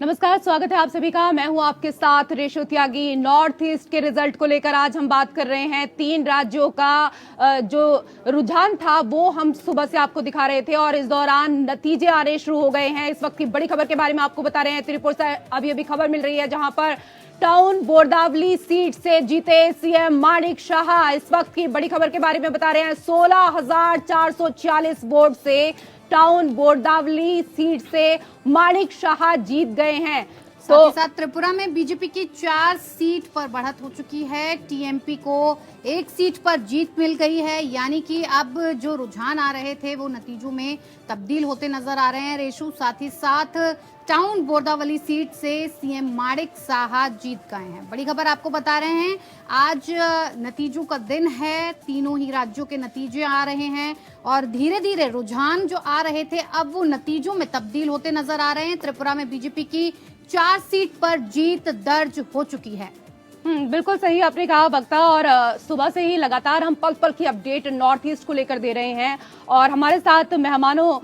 नमस्कार, स्वागत है आप सभी का। मैं हूं आपके साथ रेशो त्यागी। नॉर्थ ईस्ट के रिजल्ट को लेकर आज हम बात कर रहे हैं। 3 राज्यों का जो रुझान था वो हम सुबह से आपको दिखा रहे थे और इस दौरान नतीजे आने शुरू हो गए हैं। इस वक्त की बड़ी खबर के बारे में आपको बता रहे हैं। त्रिपुरा से अभी खबर मिल रही है जहां पर टाउन बोरदावली सीट से जीते सीएम माणिक शाह। इस वक्त की बड़ी खबर के बारे में बता रहे हैं। 16,446 वोट से टाउन बोरदावली सीट से माणिक शाह जीत गए हैं। साथ ही साथ त्रिपुरा में बीजेपी की 4 सीट पर बढ़त हो चुकी है। टीएमपी को 1 सीट पर जीत मिल गई है, यानी कि अब जो रुझान आ रहे थे वो नतीजों में तब्दील होते नजर आ रहे हैं। रेशु, साथ ही साथ टाउन बोरदावली सीट से सीएम माणिक शाह जीत गए हैं। बड़ी खबर आपको बता रहे हैं, आज नतीजों का दिन है। तीनों ही राज्यों के नतीजे आ रहे हैं और धीरे धीरे रुझान जो आ रहे थे अब वो नतीजों में तब्दील होते नजर आ रहे हैं। त्रिपुरा में बीजेपी की 4 सीट पर जीत दर्ज हो चुकी है। बिल्कुल सही आपने कहा वक्ता। और सुबह से ही लगातार हम पल पल की अपडेट नॉर्थ ईस्ट को लेकर दे रहे हैं और हमारे साथ मेहमानों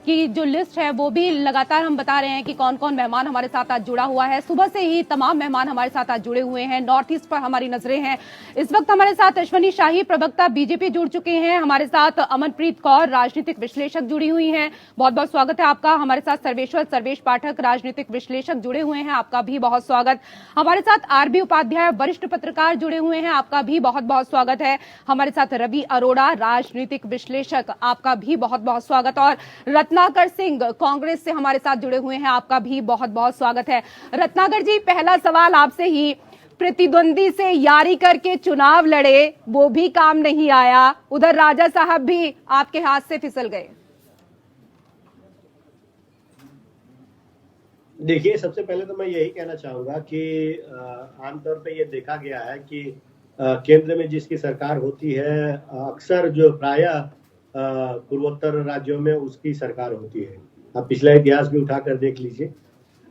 की जो लिस्ट है वो भी लगातार हम बता रहे हैं कि कौन कौन मेहमान हमारे साथ आज जुड़ा हुआ है। सुबह से ही तमाम मेहमान हमारे साथ आज जुड़े हुए हैं। नॉर्थ ईस्ट पर हमारी नजरें हैं। इस वक्त हमारे साथ अश्वनी शाही, प्रवक्ता बीजेपी, जुड़ चुके हैं। हमारे साथ अमनप्रीत कौर, राजनीतिक विश्लेषक, जुड़ी हुई हैं। बहुत बहुत स्वागत है आपका। हमारे साथ सर्वेश पाठक, राजनीतिक विश्लेषक, जुड़े हुए हैं। आपका भी बहुत स्वागत। हमारे साथ आरबी उपाध्याय, वरिष्ठ पत्रकार, जुड़े हुए हैं। आपका भी बहुत बहुत स्वागत है। हमारे साथ रवि अरोड़ा, राजनीतिक विश्लेषक, आपका भी बहुत बहुत स्वागत। और रत्नाकर सिंह, कांग्रेस से हमारे साथ जुड़े हुए हैं। आपका भी बहुत बहुत स्वागत है। रत्नाकर जी, पहला सवाल आपसे ही। प्रतिद्वंदी से यारी करके चुनाव लड़े, वो भी काम नहीं आया, उधर राजा साहब भी आपके हाथ से फिसल गए। देखिए, सबसे पहले तो मैं यही कहना चाहूंगा कि आमतौर पे ये देखा गया है कि केंद्र में जिसकी सरकार होती है अक्सर जो प्रायः पूर्वोत्तर राज्यों में उसकी सरकार होती है। आप पिछला इतिहास भी उठाकर देख लीजिए।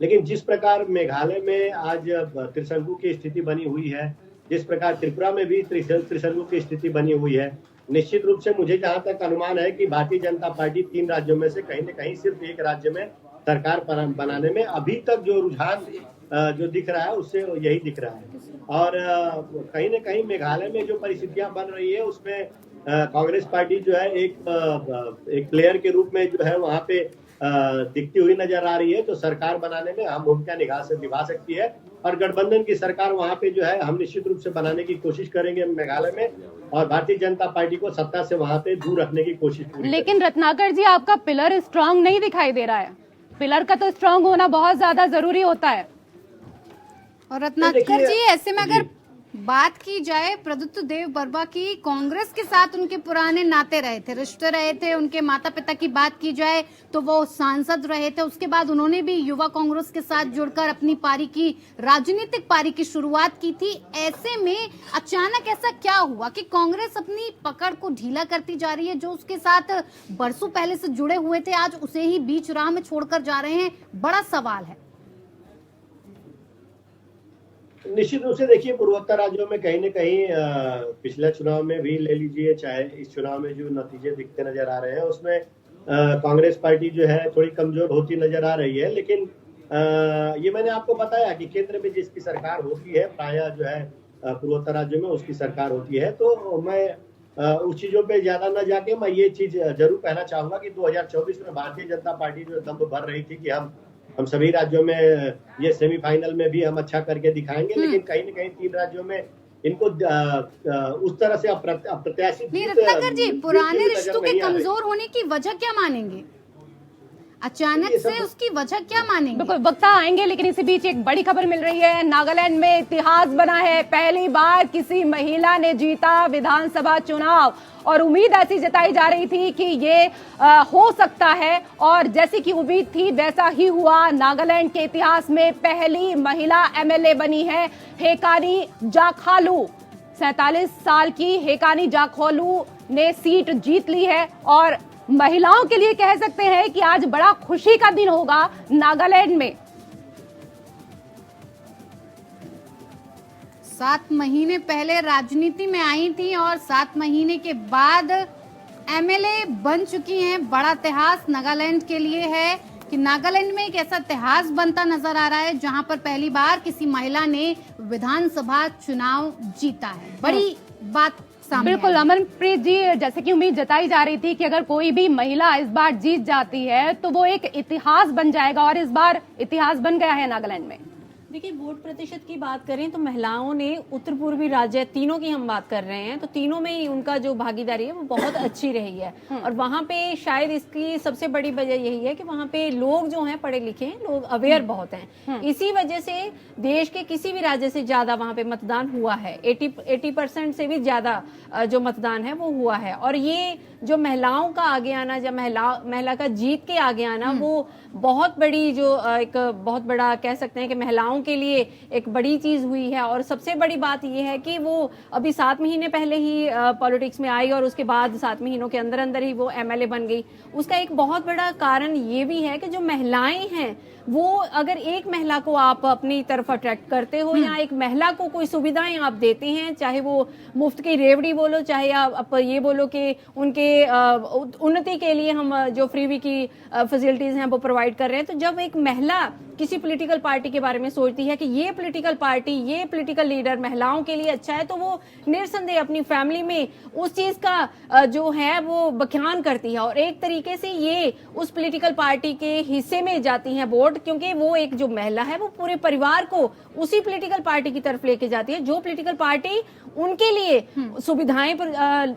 लेकिन जिस प्रकार मेघालय में आज त्रिशंकु की स्थिति बनी हुई है, जिस प्रकार त्रिपुरा में भी त्रिशंकु की स्थिति बनी हुई है, निश्चित रूप से मुझे जहां तक अनुमान है कि भारतीय जनता पार्टी 3 राज्यों में से कहीं न कहीं सिर्फ एक राज्य में सरकार बनाने में अभी तक जो रुझान जो दिख रहा है उससे यही दिख रहा है। और कहीं न कहीं मेघालय में जो परिस्थितियां बन रही है उसमें कांग्रेस पार्टी जो है एक प्लेयर के रूप में जो है वहां पे दिखती हुई नजर आ रही है। तो सरकार बनाने में हम भूमिका निभा सकती है और गठबंधन की सरकार वहां पे जो है हम निश्चित रूप से बनाने की कोशिश करेंगे मेघालय में और भारतीय जनता पार्टी को सत्ता से वहां पे दूर रखने की कोशिश करेंगे। लेकिन रत्नाकर जी, आपका पिलर स्ट्रांग नहीं दिखाई दे रहा है। पिलर का तो स्ट्रांग होना बहुत ज्यादा जरूरी होता है। और रत्नाकर जी, ऐसे में अगर बात की जाए प्रदुत्त देव बर्मा की, कांग्रेस के साथ उनके पुराने नाते रहे थे, रिश्ते रहे थे। उनके माता पिता की बात की जाए तो वो सांसद रहे थे। उसके बाद उन्होंने भी युवा कांग्रेस के साथ जुड़कर अपनी पारी की, राजनीतिक पारी की शुरुआत की थी। ऐसे में अचानक ऐसा क्या हुआ कि कांग्रेस अपनी पकड़ को ढीला करती जा रही है? जो उसके साथ बरसों पहले से जुड़े हुए थे आज उसे ही बीच राह में छोड़कर जा रहे हैं, बड़ा सवाल है। निश्चित रूप से देखिए, पूर्वोत्तर राज्यों में कहीं न कहीं पिछले चुनाव में भी ले लीजिए, चाहे इस चुनाव में जो नतीजे दिखते नजर आ रहे हैं उसमें कांग्रेस पार्टी जो है थोड़ी कमजोर होती नजर आ रही है। लेकिन ये मैंने आपको बताया कि केंद्र में जिसकी सरकार होती है प्रायः जो है पूर्वोत्तर राज्यों में उसकी सरकार होती है। तो मैं उस चीजों पे ज्यादा न जाके मैं ये चीज जरूर कहना चाहूंगा कि 2024 में भारतीय जनता पार्टी जो दम भर रही थी कि हम सभी राज्यों में ये सेमीफाइनल में भी हम अच्छा करके दिखाएंगे, लेकिन कहीं न कहीं 3 राज्यों में इनको उस तरह से अप्रत्याशित। रत्नाकर जी, पुराने रिश्तों के कमजोर होने की वजह क्या मानेंगे? अचानक से उसकी वजह क्या मानेंगे? बिल्कुल, वक्ता आएंगे, लेकिन इसी बीच एक बड़ी खबर मिल रही है। नागालैंड में इतिहास बना है। पहली बार किसी महिला ने जीता विधानसभा चुनाव और उम्मीद ऐसी जताई जा रही थी कि ये हो सकता है और जैसी की उम्मीद थी वैसा ही हुआ। नागालैंड के इतिहास में पहली महिला एमएलए बनी है हेकानी जाखालू। 47 साल की हेकानी जाखालू ने सीट जीत ली है और महिलाओं के लिए कह सकते हैं कि आज बड़ा खुशी का दिन होगा नागालैंड में। 7 महीने पहले राजनीति में आई थी और 7 महीने के बाद एमएलए बन चुकी हैं। बड़ा इतिहास नागालैंड के लिए है कि नागालैंड में एक ऐसा इतिहास बनता नजर आ रहा है जहां पर पहली बार किसी महिला ने विधानसभा चुनाव जीता है। बड़ी बात सामने बिल्कुल आई। अमनप्रीत जी, जैसे कि उम्मीद जताई जा रही थी कि अगर कोई भी महिला इस बार जीत जाती है तो वो एक इतिहास बन जाएगा, और इस बार इतिहास बन गया है नागालैंड में। देखिए, वोट प्रतिशत की बात करें तो महिलाओं ने उत्तर पूर्वी राज्य तीनों की हम बात कर रहे हैं तो तीनों में ही उनका जो भागीदारी है वो बहुत अच्छी रही है। और वहाँ पे शायद इसकी सबसे बड़ी वजह यही है कि वहाँ पे लोग जो हैं पढ़े लिखे हैं, लोग अवेयर बहुत हैं। इसी वजह से देश के किसी भी राज्य से ज्यादा वहाँ पे मतदान हुआ है। 80% से भी ज्यादा जो मतदान है वो हुआ है। और ये जो महिलाओं का आगे आना, जब महिला का जीत के आगे आना, वो बहुत बड़ी जो एक बहुत बड़ा कह सकते हैं कि महिलाओं के लिए एक बड़ी चीज हुई है। और सबसे बड़ी बात यह है कि वो अभी 7 महीने पहले ही पॉलिटिक्स में आई और उसके बाद 7 महीनों के अंदर अंदर ही वो एमएलए बन गई। उसका एक बहुत बड़ा कारण ये भी है कि जो महिलाएं हैं वो, अगर एक महिला को आप अपनी तरफ अट्रैक्ट करते हो या एक महिला को कोई सुविधाएं आप देते हैं, चाहे वो मुफ्त की रेवड़ी बोलो, चाहे आप ये बोलो कि उनके उन्नति के लिए हम जो फ्रीवी की फैसिलिटीज हैं वो प्रोवाइड कर रहे हैं, तो जब एक महिला किसी पॉलिटिकल पार्टी के बारे में सोचती है कि ये पॉलिटिकल पार्टी, ये पॉलिटिकल लीडर महिलाओं के लिए अच्छा है, तो वो निरसंदेह अपनी फैमिली में उस चीज का जो है वो बखान करती है। और एक तरीके से ये उस पॉलिटिकल पार्टी के हिस्से में जाती हैं वोट, क्योंकि वो एक जो महिला है वो पूरे परिवार को उसी पॉलिटिकल पार्टी की तरफ लेके जाती है जो पॉलिटिकल पार्टी उनके लिए सुविधाएं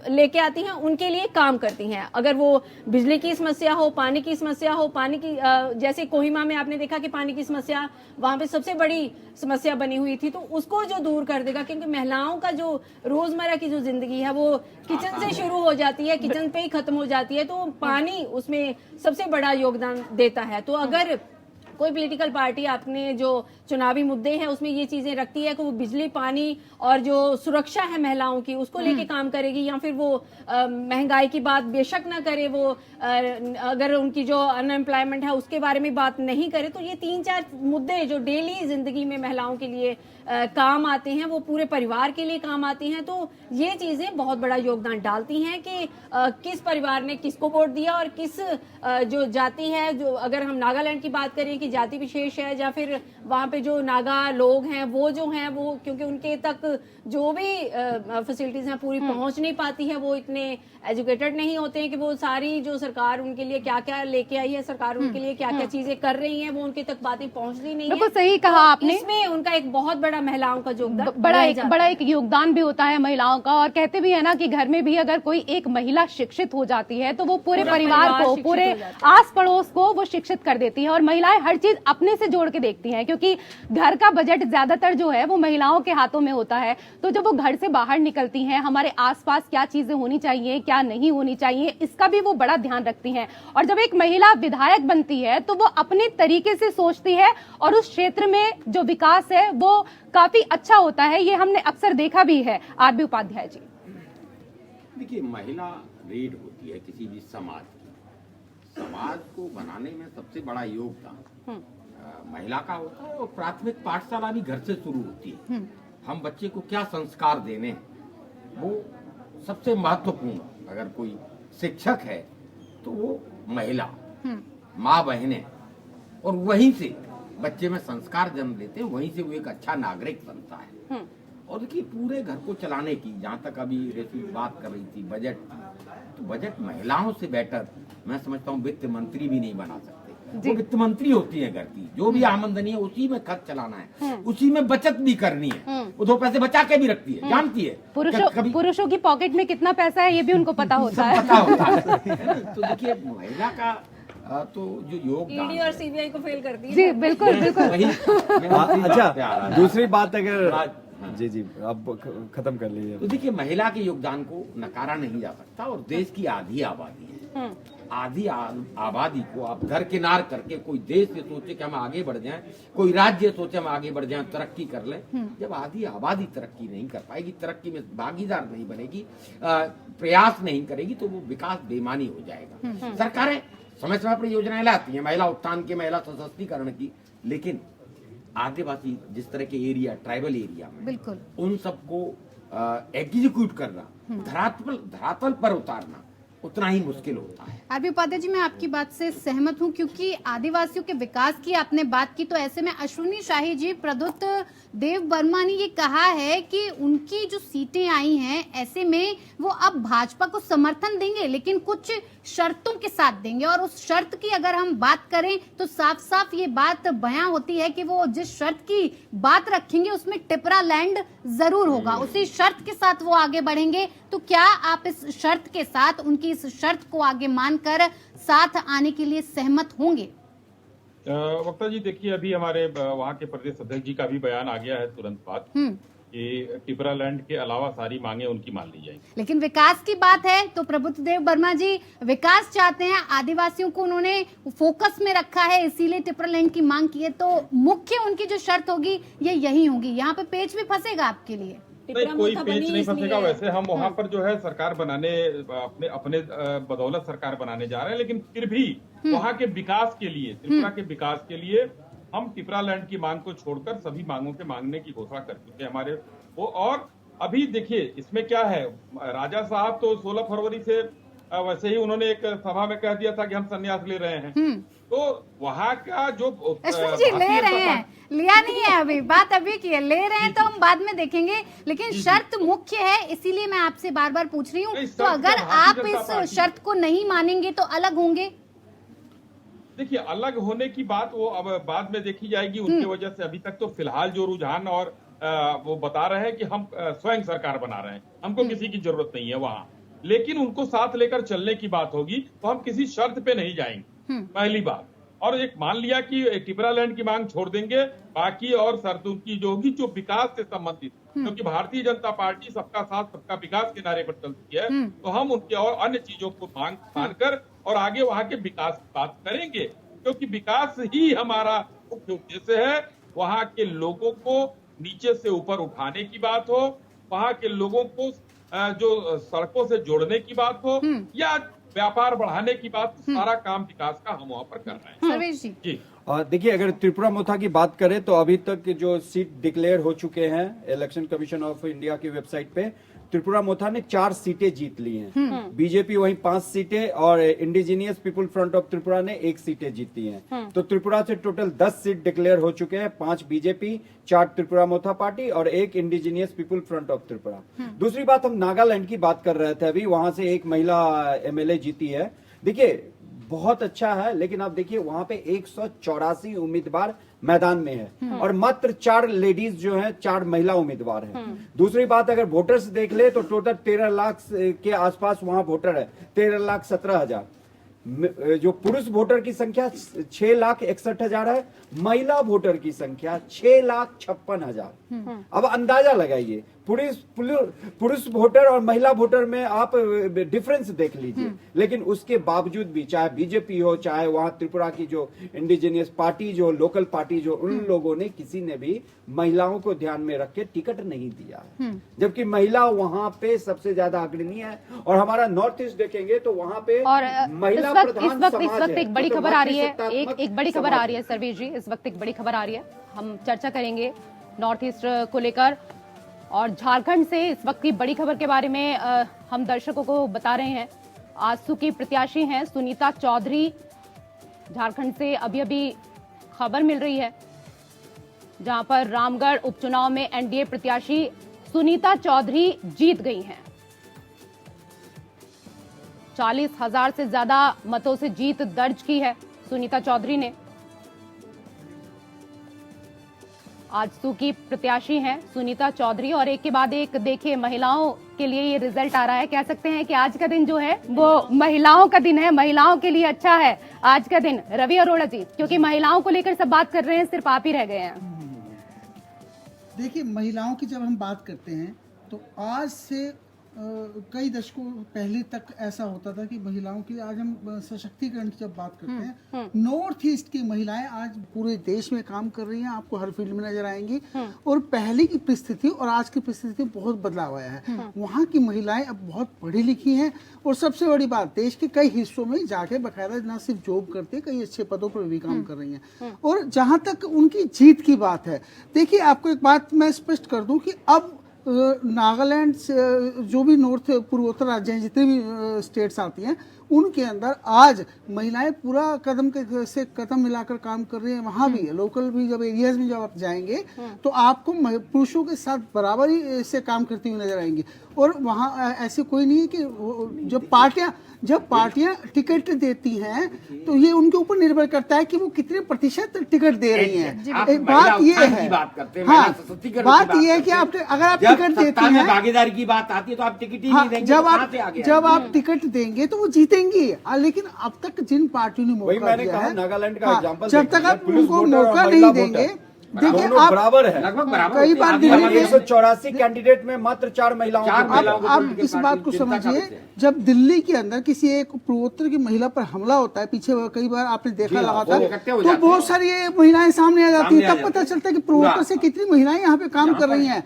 लेके आती हैं, उनके लिए काम करती हैं। अगर वो बिजली की समस्या हो, पानी की समस्या हो, पानी की जैसे कोहिमा में आपने देखा कि पानी की समस्या वहां पे सबसे बड़ी समस्या बनी हुई थी, तो उसको जो दूर कर देगा, क्योंकि महिलाओं का जो रोजमर्रा की जो जिंदगी है वो किचन से शुरू हो जाती है, किचन पे ही खत्म हो जाती है, तो पानी उसमें सबसे बड़ा योगदान देता है। तो अगर कोई पॉलिटिकल पार्टी आपने जो चुनावी मुद्दे हैं उसमें ये चीजें रखती है कि वो बिजली, पानी और जो सुरक्षा है महिलाओं की उसको लेके काम करेगी, या फिर वो महंगाई की बात बेशक ना करे, वो अगर उनकी जो अनएम्प्लॉयमेंट है उसके बारे में बात नहीं करे, तो ये 3-4 मुद्दे जो डेली जिंदगी में महिलाओं के लिए काम आते हैं, वो पूरे परिवार के लिए काम आती हैं। तो ये चीजें बहुत बड़ा योगदान डालती हैं कि किस परिवार ने किसको वोट दिया और किस जो जाति है, जो अगर हम नागालैंड की बात करें कि जाति विशेष है, या फिर वहाँ पे जो नागा लोग हैं वो जो हैं वो, क्योंकि उनके तक जो भी फैसिलिटीज हैं पूरी पहुंच नहीं पाती है, वो इतने एजुकेटेड नहीं होते हैं कि वो सारी जो सरकार उनके लिए क्या क्या लेके आई है, सरकार उनके लिए क्या क्या चीजें कर रही है, वो उनके तक बातें पहुंचती नहीं है। बिल्कुल सही कहा आपने। इसमें उनका एक बहुत बड़ा महिलाओं का योगदान बड़ा एक योगदान भी होता है महिलाओं का। और कहते भी है ना कि घर में भी अगर कोई एक महिला शिक्षित हो जाती है तो वो पूरे परिवार को, पूरे आस पड़ोस को वो शिक्षित कर देती है। और महिलाएं हर चीज अपने से जोड़ के देखती हैं, क्योंकि घर का बजट ज्यादातर जो है वो महिलाओं के हाथों में होता है। तो जब वो घर से बाहर निकलती हैं, हमारे आसपास क्या चीजें होनी चाहिए, क्या नहीं होनी चाहिए, इसका भी वो बड़ा ध्यान रखती हैं। और जब एक महिला विधायक बनती है तो वो अपने तरीके से सोचती है और उस क्षेत्र में जो विकास है वो काफी अच्छा होता है। ये हमने अक्सर देखा भी है। आरबी उपाध्याय जी, देखिए, महिला रीढ़ होती है किसी भी समाज की। समाज को बनाने में सबसे बड़ा योगदान महिला का होता है। और प्राथमिक पाठशाला भी घर से शुरू होती है। हम बच्चे को क्या संस्कार देने हैं वो सबसे महत्वपूर्ण। अगर कोई शिक्षक है तो वो महिला, माँ बहनें, और वहीं से बच्चे में संस्कार जन्म लेते हैं, वहीं से वो एक अच्छा नागरिक बनता है। और देखिए, पूरे घर को चलाने की, जहाँ तक अभी रेशमी बात कर रही थी बजट, तो बजट महिलाओं से बेटर मैं समझता हूँ वित्त मंत्री भी नहीं बना सकते। वो वित्त मंत्री होती है घर की, जो भी आमदनी है उसी में खर्च चलाना है, उसी में बचत भी करनी है, वो 2 पैसे बचा के भी रखती है, जानती है। पुरुषों की पॉकेट में कितना पैसा है ये भी उनको पता होता है। तो देखिए, महिला का तो जो योगदान ईडी और सीबीआई को फेल करती है। जी बिल्कुल बिल्कुल। अच्छा, दूसरी बात अगर जी अब खत्म कर लीजिए। तो देखिए, महिला के योगदान को नकारा नहीं जा सकता। और देश की आधी आबादी है, आधी आबादी को आप दरकिनार करके कोई देश ये सोचे कि हम आगे बढ़ जाएं, कोई राज्य सोचे हम आगे बढ़ जाएं, तरक्की कर लें, जब आधी आबादी तरक्की नहीं कर पाएगी, तरक्की में भागीदार नहीं बनेगी, प्रयास नहीं करेगी, तो वो विकास बेईमानी हो जाएगा। सरकारें समय समय पर योजनाएं लाती हैं महिला उत्थान की, महिला सशक्तिकरण की, लेकिन आदिवासी जिस तरह के एरिया, ट्राइबल एरिया में, बिल्कुल उन सबको एग्जीक्यूट करना, धरातल पर उतारना, उतना ही मुश्किल होता है। आरबी उपाध्याय जी, मैं आपकी बात से सहमत हूं, क्योंकि आदिवासियों के विकास की आपने बात की, तो ऐसे में अश्विनी शाही जी, प्रद्युत देव वर्मा ने ये कहा है कि उनकी जो सीटें आई हैं, ऐसे में वो अब भाजपा को समर्थन देंगे, लेकिन कुछ शर्तों के साथ देंगे। और उस शर्त की अगर हम बात करें तो साफ साफ ये बात बयां होती है कि वो जिस शर्त की बात रखेंगे उसमें टिपरा लैंड जरूर होगा, उसी शर्त के साथ वो आगे बढ़ेंगे। तो क्या आप इस शर्त के साथ, उनकी इस शर्त को आगे मानकर साथ आने के लिए सहमत होंगे? वक्ता जी, देखिए अभी हमारे वहाँ के प्रदेश अध्यक्ष जी का भी बयान आ गया है तुरंत बाद कि टिपरा लैंड के अलावा सारी मांगे उनकी मान ली जाएंगी। लेकिन विकास की बात है तो प्रद्युत देव वर्मा जी विकास चाहते हैं, आदिवासियों को उन्होंने फोकस में रखा है, इसीलिए टिपरा लैंड की मांग की है। तो मुख्य उनकी जो शर्त होगी ये यही होगी। यहाँ पे पेच भी फंसेगा आपके लिए? नहीं, कोई पेच नहीं फंसेगा। वैसे हम वहाँ पर जो है सरकार बनाने, अपने बदौलत सरकार बनाने जा रहे हैं, लेकिन फिर भी वहाँ के विकास के लिए, त्रिपुरा के विकास के लिए हम टिपरा लैंड की मांग को छोड़कर सभी मांगों के मांगने की घोषणा कर चुके हैं हमारे वो। और अभी देखिए इसमें क्या है, राजा साहब तो 16 फरवरी से वैसे ही उन्होंने एक सभा में कह दिया था कि हम संन्यास ले रहे हैं। तो वहाँ का जो जी ले रहे हैं, लिया नहीं है अभी, बात अभी की है, ले रहे हैं तो हम बाद में देखेंगे, लेकिन शर्त मुख्य है, इसीलिए मैं आपसे बार बार पूछ रही हूँ। तो अगर आप इस शर्त को नहीं मानेंगे तो अलग होंगे? देखिए, अलग होने की बात वो अब बाद में देखी जाएगी। उनकी वजह से अभी तक तो फिलहाल जो रुझान और वो बता रहे हैं कि हम स्वयं सरकार बना रहे हैं, हमको किसी की जरूरत नहीं है वहाँ, लेकिन उनको साथ लेकर चलने की बात होगी तो हम किसी शर्त पे नहीं जाएंगे, पहली बात। और एक मान लिया कि टिपरा लैंड की मांग छोड़ देंगे, बाकी और शर्त उनकी जो होगी जो विकास से संबंधित, क्योंकि भारतीय जनता पार्टी सबका साथ सबका विकास के नारे पर चलती है, तो हम उनके और अन्य चीजों को मानकर और आगे वहाँ के विकास की बात करेंगे, क्योंकि विकास ही हमारा मुख्य उद्देश्य है। वहाँ के लोगों को नीचे से ऊपर उठाने की बात हो, वहाँ के लोगों को जो सड़कों से जोड़ने की बात हो या व्यापार बढ़ाने की बात, सारा काम विकास का हम वहाँ पर कर रहे हैं। सर्वेश जी, देखिए, अगर त्रिपुरा मोथा की बात करें तो अभी तक जो सीट डिक्लेयर हो चुके हैं इलेक्शन कमीशन ऑफ इंडिया की वेबसाइट पे, त्रिपुरा मोथा ने 4 सीटें जीत ली हैं। बीजेपी वहीं 5 सीटें और indigenous people front of Tripura ने 1 सीटें जीती हैं। तो त्रिपुरा से टोटल 10 सीट डिक्लेयर हो चुके हैं, 5 बीजेपी, 4 त्रिपुरा मोथा पार्टी और 1 indigenous people front of Tripura. दूसरी बात, हम नागालैंड की बात कर रहे थे अभी, वहां से एक महिला एमएलए जीती है। देखिए, बहुत अच्छा है, लेकिन आप देखिए वहां पे 184 उम्मीदवार मैदान में है और मात्र 4 लेडीज जो हैं, 4 महिला उम्मीदवार हैं। दूसरी बात, अगर वोटर्स देख ले तो टोटल 13 लाख के आसपास वहां वोटर है, 13,17,000। जो पुरुष वोटर की संख्या 6,61,000 है, महिला वोटर की संख्या 6,56,000। अब अंदाजा लगाइए, पुरुष वोटर और महिला वोटर में आप डिफरेंस देख लीजिए। लेकिन उसके बावजूद भी, चाहे बीजेपी हो, चाहे वहां त्रिपुरा की जो इंडिजिनियस पार्टी, जो लोकल पार्टी, जो उन लोगों ने किसी ने भी महिलाओं को ध्यान में रख के टिकट नहीं दिया है, जबकि महिला वहां पे सबसे ज्यादा अग्रणी है। और हमारा नॉर्थ ईस्ट देखेंगे तो वहां पे महिला प्रधान समाज है। इस वक्त एक बड़ी खबर आ रही है, एक बड़ी खबर आ रही है सर्वेश जी, इस वक्त एक बड़ी खबर आ रही है, हम चर्चा करेंगे नॉर्थ ईस्ट को लेकर। और झारखंड से इस वक्त की बड़ी खबर के बारे में हम दर्शकों को बता रहे हैं। आजसू की प्रत्याशी हैं सुनीता चौधरी, झारखंड से अभी अभी खबर मिल रही है, जहां पर रामगढ़ उपचुनाव में एनडीए प्रत्याशी सुनीता चौधरी जीत गई हैं। 40,000 से ज्यादा मतों से जीत दर्ज की है सुनीता चौधरी ने। आजसू की प्रत्याशी हैं सुनीता चौधरी। और एक के बाद एक देखिए, महिलाओं के लिए ये रिजल्ट आ रहा है। कह सकते हैं कि आज का दिन जो है वो महिलाओं का दिन है, महिलाओं के लिए अच्छा है आज का दिन। रवि अरोड़ा जी, क्योंकि महिलाओं को लेकर सब बात कर रहे हैं, सिर्फ आप ही रह गए हैं। देखिए, महिलाओं की जब हम बात करते हैं तो आज से कई दशकों पहले तक ऐसा होता था कि महिलाओं की, आज हम सशक्तिकरण की जब बात करते हैं, नॉर्थ ईस्ट की महिलाएं आज पूरे देश में काम कर रही हैं, आपको हर फील्ड में नजर आएंगी। और पहले की परिस्थिति और आज की परिस्थिति में बहुत बदलाव आया है। वहाँ की महिलाएं अब बहुत पढ़ी लिखी हैं और सबसे बड़ी बात, देश के कई हिस्सों में जाके बकायदा न सिर्फ जॉब करते, कई अच्छे पदों पर भी काम कर रही हैं। और जहाँ तक उनकी जीत की बात है, देखिए आपको एक बात मैं स्पष्ट कर दूं कि अब नागालैंड जो भी नॉर्थ पूर्वोत्तर राज्य हैं, जितने भी स्टेट्स आती हैं, उनके अंदर आज महिलाएं पूरा कदम से कदम मिलाकर काम कर रही हैं। वहां भी लोकल भी जब एरियाज में जब आप जाएंगे तो आपको पुरुषों के साथ बराबरी से काम करती हुई नजर आएंगी। और वहां ऐसे कोई नहीं है कि जब पार्टियां टिकट देती हैं तो ये उनके ऊपर निर्भर करता है कि वो कितने प्रतिशत टिकट दे रही हैं। बात ये है, हाँ, बात ये है कि अगर आप टिकट देती हैं, भागीदारी की बात आती है तो आप टिकट ही नहीं देंगे। जब आप टिकट देंगे तो वो जीतेंगी। लेकिन अब तक जिन पार्टियों ने मौका दिया है, नागालैंड का एग्जांपल जब तक आप उनको मौका नहीं देंगे, देखिए आप बराबर है, लगभग बराबर। कई बार दिल्ली में 184 कैंडिडेट में मात्र 4 महिलाओं आप इस बात को समझिए, जब दिल्ली के अंदर किसी एक पूर्वोत्तर की महिला पर हमला होता है, पीछे कई बार आपने देखा लगातार, तो बहुत सारी महिलाएं सामने आ जाती है। तब पता चलता है कि पूर्वोत्तर से कितनी महिलाएं यहाँ पे काम कर रही हैं।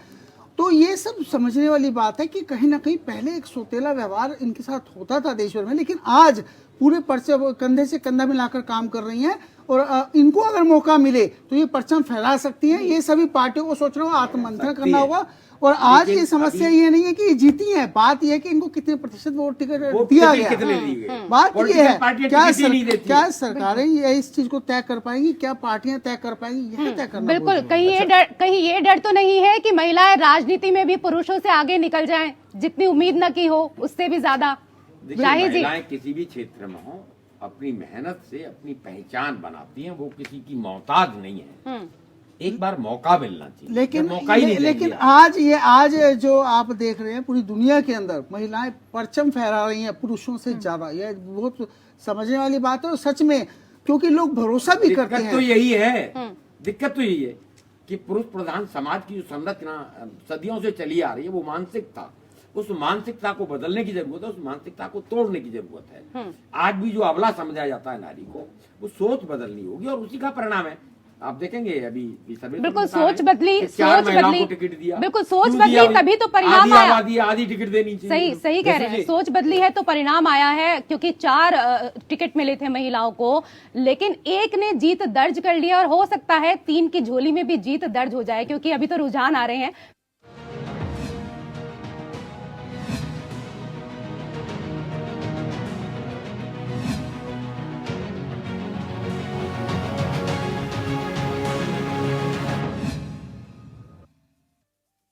तो ये सब समझने वाली बात है कि कहीं ना कहीं पहले एक सोतेला व्यवहार इनके साथ होता था देश भर में, लेकिन आज पूरे परचम कंधे से कंधा मिलाकर काम कर रही हैं। और इनको अगर मौका मिले तो ये परचम फैला सकती हैं। ये सभी पार्टियों को सोचना होगा, आत्ममंथन करना होगा। और आज की समस्या ये नहीं है कि जीती है, बात ये है कि इनको कितने प्रतिशत वोट टिकट दिया गया। बात ये है, क्या सरकारें इस चीज को तय कर पाएंगी, क्या पार्टियां तय कर पाएंगी, यह तय करना। बिल्कुल, कहीं ये डर तो नहीं है कि महिलाएं राजनीति में भी पुरुषों से आगे निकल जाएं, जितनी उम्मीद न की हो उससे भी ज्यादा। महिलाएं किसी भी क्षेत्र में हो, अपनी मेहनत से अपनी पहचान बनाती हैं, वो किसी की मोहताज नहीं है। एक बार मौका मिलना चाहिए, लेकिन मौका ही नहीं लेकिन देंगे। आज जो आप देख रहे हैं पूरी दुनिया के अंदर महिलाएं परचम फहरा रही हैं पुरुषों से ज्यादा। यह बहुत समझने वाली बात है, और सच में, क्योंकि लोग भरोसा भी करते हैं। दिक्कत तो यही है, दिक्कत तो यही है कि पुरुष प्रधान समाज की जो संरचना सदियों से चली आ रही है, वो मानसिकता, उस मानसिकता को बदलने की जरूरत है, उस मानसिकता को तोड़ने की जरूरत है। आज भी जो अबला समझा जाता है नारी को, वो सोच बदलनी होगी, और उसी का परिणाम है। आप देखेंगे अभी बिल्कुल सोच बदली, टिकट दिया, बिल्कुल सोच बदली, तभी तो परिणाम आया। आधी टिकट देनी चाहिए। सही कह रहे हैं, सोच बदली है तो परिणाम आया है, क्योंकि 4 टिकट मिले थे महिलाओं को, लेकिन एक ने जीत दर्ज कर लिया, और हो सकता है 3 की झोली में भी जीत दर्ज हो जाए, क्योंकि अभी तो रुझान आ रहे हैं।